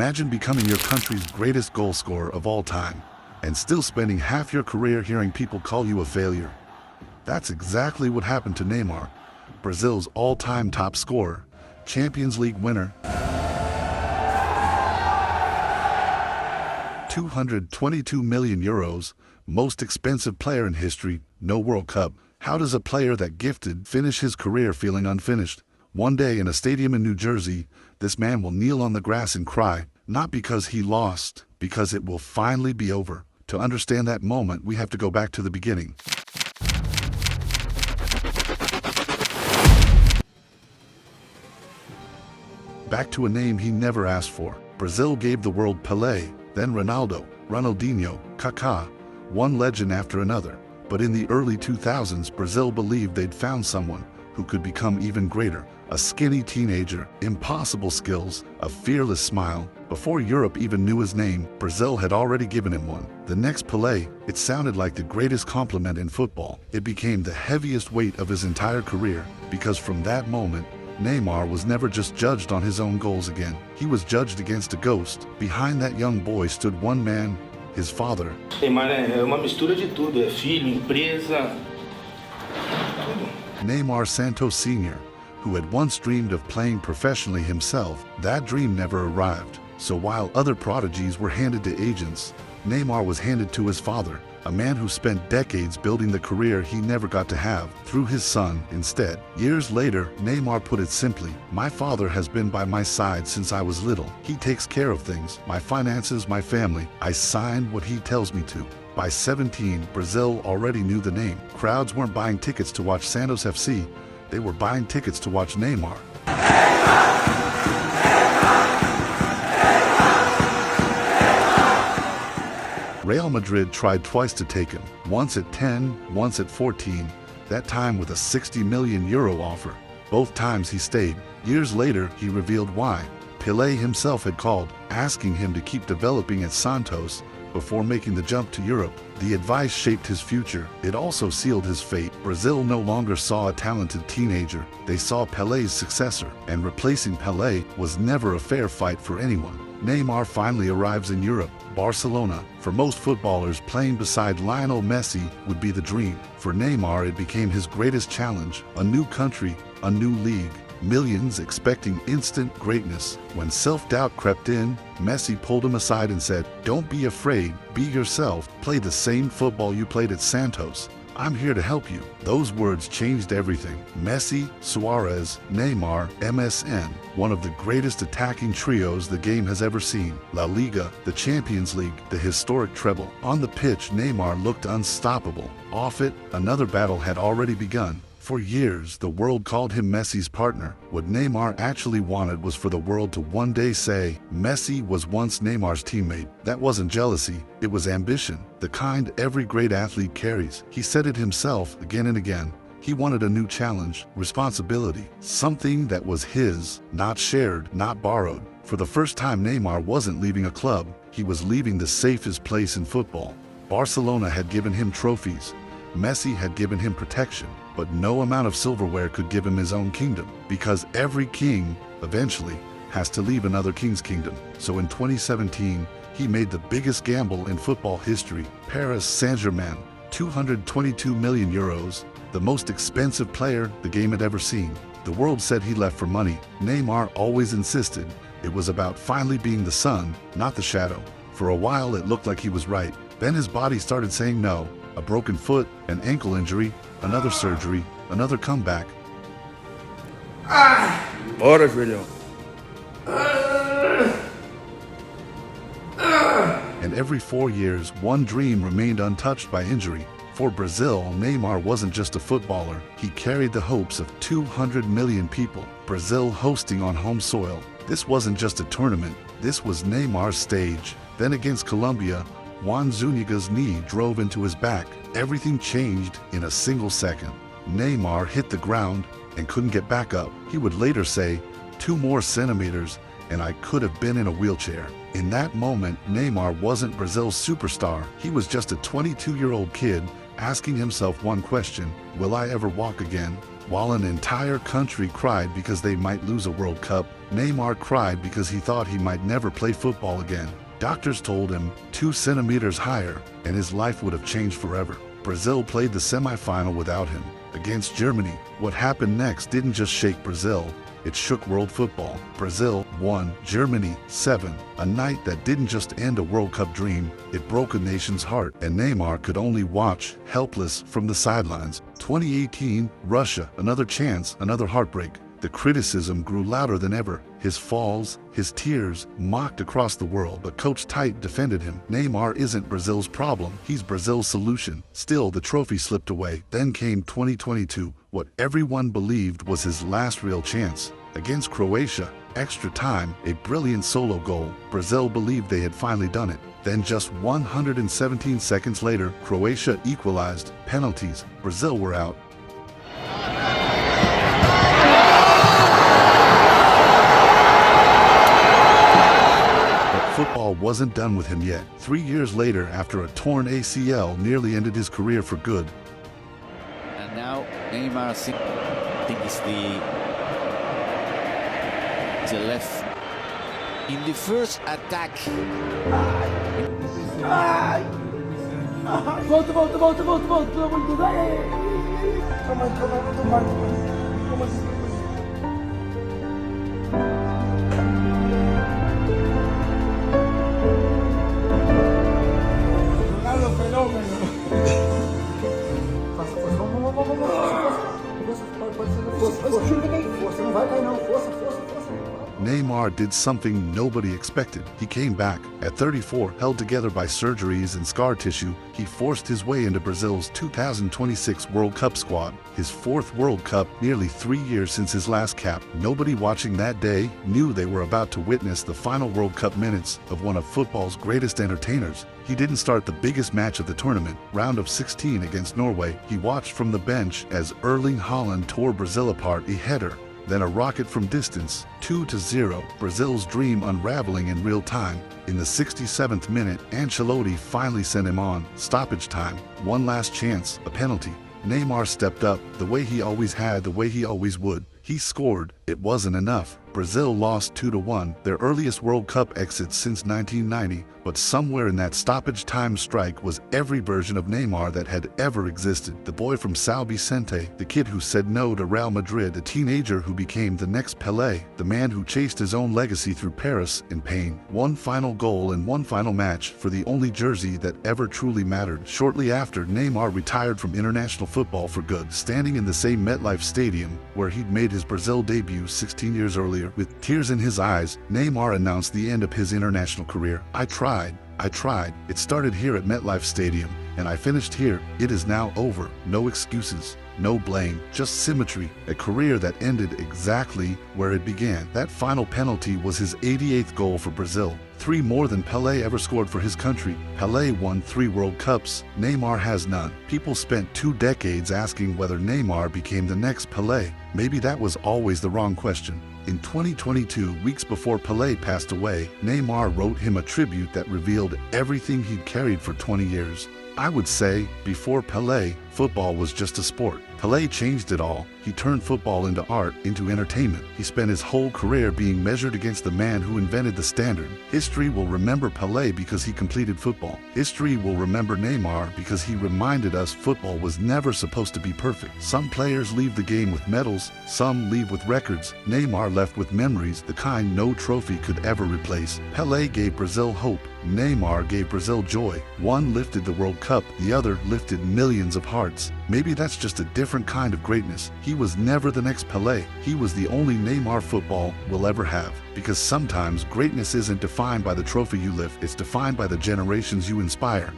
Imagine becoming your country's greatest goal scorer of all time, and still spending half your career hearing people call you a failure. That's exactly what happened to Neymar, Brazil's all-time top scorer, Champions League winner, 222 million euros, most expensive player in history, no World Cup. How does a player that gifted finish his career feeling unfinished? One day in a stadium in New Jersey, this man will kneel on the grass and cry, not because he lost, because it will finally be over. To understand that moment, we have to go back to the beginning. Back to a name he never asked for. Brazil gave the world Pelé, then Ronaldo, Ronaldinho, Kaká, one legend after another. But in the early 2000s, Brazil believed they'd found someone who could become even greater. A skinny teenager, impossible skills, a fearless smile. Before Europe even knew his name, Brazil had already given him one. The Next Pelé, it sounded like the greatest compliment in football. It became the heaviest weight of his entire career, because from that moment, Neymar was never just judged on his own goals again. He was judged against a ghost. Behind that young boy stood one man, his father. Neymar é uma mistura de tudo, é filho, empresa, tudo. Neymar Santos Sr., who had once dreamed of playing professionally himself. That dream never arrived. So while other prodigies were handed to agents, Neymar was handed to his father, a man who spent decades building the career he never got to have, through his son instead. Years later, Neymar put it simply, "My father has been by my side since I was little. He takes care of things, my finances, my family. I signed what he tells me to." By 17, Brazil already knew the name. Crowds weren't buying tickets to watch Santos FC, they were buying tickets to watch Neymar. Real Madrid tried twice to take him, once at 10, once at 14, that time with a 60 million euro offer. Both times he stayed. Years later, he revealed why. Pelé himself had called, asking him to keep developing at Santos before making the jump to Europe. The advice shaped his future. It also sealed his fate. Brazil no longer saw a talented teenager. They saw Pelé's successor, and replacing Pelé was never a fair fight for anyone. Neymar finally arrives in Europe, Barcelona. For most footballers, playing beside Lionel Messi would be the dream. For Neymar, it became his greatest challenge. A new country, a new league. Millions expecting instant greatness. When self-doubt crept in, Messi pulled him aside and said, "Don't be afraid, be yourself, play the same football you played at Santos. I'm here to help you." Those words changed everything. Messi, Suarez, Neymar, MSN, one of the greatest attacking trios the game has ever seen. La Liga, the Champions League, the historic treble. On the pitch, Neymar looked unstoppable. Off it, another battle had already begun. For years, the world called him Messi's partner. What Neymar actually wanted was for the world to one day say, Messi was once Neymar's teammate. That wasn't jealousy, it was ambition, the kind every great athlete carries. He said it himself again and again. He wanted a new challenge, responsibility, something that was his, not shared, not borrowed. For the first time, Neymar wasn't leaving a club, he was leaving the safest place in football. Barcelona had given him trophies. Messi had given him protection, but no amount of silverware could give him his own kingdom, because every king, eventually, has to leave another king's kingdom. So in 2017, he made the biggest gamble in football history. Paris Saint-Germain, 222 million euros, the most expensive player the game had ever seen. The world said he left for money. Neymar always insisted it was about finally being the sun, not the shadow. For a while, it looked like he was right. Then his body started saying no. A broken foot, an ankle injury, another surgery, another comeback. Bora, Julião. And every 4 years, one dream remained untouched by injury. For Brazil, Neymar wasn't just a footballer. He carried the hopes of 200 million people. Brazil hosting on home soil. This wasn't just a tournament. This was Neymar's stage. Then against Colombia, Juan Zuniga's knee drove into his back. Everything changed in a single second. Neymar hit the ground and couldn't get back up. He would later say, 2 more centimeters and I could have been in a wheelchair. In that moment, Neymar wasn't Brazil's superstar. He was just a 22-year-old kid asking himself one question, will I ever walk again? While an entire country cried because they might lose a World Cup, Neymar cried because he thought he might never play football again. Doctors told him 2 centimeters higher, and his life would have changed forever. Brazil played the semifinal without him. Against Germany, what happened next didn't just shake Brazil, it shook world football. Brazil won, Germany 7. A night that didn't just end a World Cup dream, it broke a nation's heart, and Neymar could only watch, helpless, from the sidelines. 2018, Russia, another chance, another heartbreak. The criticism grew louder than ever. His falls, his tears, mocked across the world, but Coach Tite defended him. Neymar isn't Brazil's problem, he's Brazil's solution. Still, the trophy slipped away. Then came 2022, what everyone believed was his last real chance. Against Croatia, extra time, a brilliant solo goal. Brazil believed they had finally done it. Then just 117 seconds later, Croatia equalized. Penalties, Brazil were out. Football wasn't done with him yet. 3 years later, after a torn ACL nearly ended his career for good. And now Neymar, I think it's the left in the first attack. Volta, pelo amor de Deus. Calma. Neymar did something nobody expected. He came back. At 34, held together by surgeries and scar tissue, he forced his way into Brazil's 2026 World Cup squad. His 4th World Cup, nearly 3 years since his last cap. Nobody watching that day knew they were about to witness the final World Cup minutes of one of football's greatest entertainers. He didn't start the biggest match of the tournament, round of 16 against Norway. He watched from the bench as Erling Haaland tore Brazil apart, a header. Then a rocket from distance, 2-0, Brazil's dream unraveling in real time. In the 67th minute, Ancelotti finally sent him on. Stoppage time, one last chance, a penalty. Neymar stepped up, the way he always had, the way he always would. He scored. It wasn't enough. Brazil lost 2-1, their earliest World Cup exit since 1990, but somewhere in that stoppage time strike was every version of Neymar that had ever existed. The boy from São Vicente, the kid who said no to Real Madrid, a teenager who became the next Pelé, the man who chased his own legacy through Paris in pain. One final goal and one final match for the only jersey that ever truly mattered. Shortly after, Neymar retired from international football for good, standing in the same MetLife Stadium where he'd made his Brazil debut 16 years earlier. With tears in his eyes, Neymar announced the end of his international career. I tried. It started here at MetLife Stadium, and I finished here. It is now over. No excuses, no blame, just symmetry. A career that ended exactly where it began. That final penalty was his 88th goal for Brazil. 3 more than Pelé ever scored for his country. Pelé won 3 World Cups. Neymar has none. People spent 2 decades asking whether Neymar became the next Pelé. Maybe that was always the wrong question. In 2022, weeks before Pelé passed away, Neymar wrote him a tribute that revealed everything he'd carried for 20 years. I would say, before Pelé, football was just a sport. Pelé changed it all. He turned football into art, into entertainment. He spent his whole career being measured against the man who invented the standard. History will remember Pelé because he completed football. History will remember Neymar because he reminded us football was never supposed to be perfect. Some players leave the game with medals, some leave with records. Neymar left with memories, the kind no trophy could ever replace. Pelé gave Brazil hope. Neymar gave Brazil joy. One lifted the World Cup, the other lifted millions of hearts. Maybe that's just a different kind of greatness. He was never the next Pelé. He was the only Neymar football will ever have. Because sometimes greatness isn't defined by the trophy you lift, it's defined by the generations you inspire.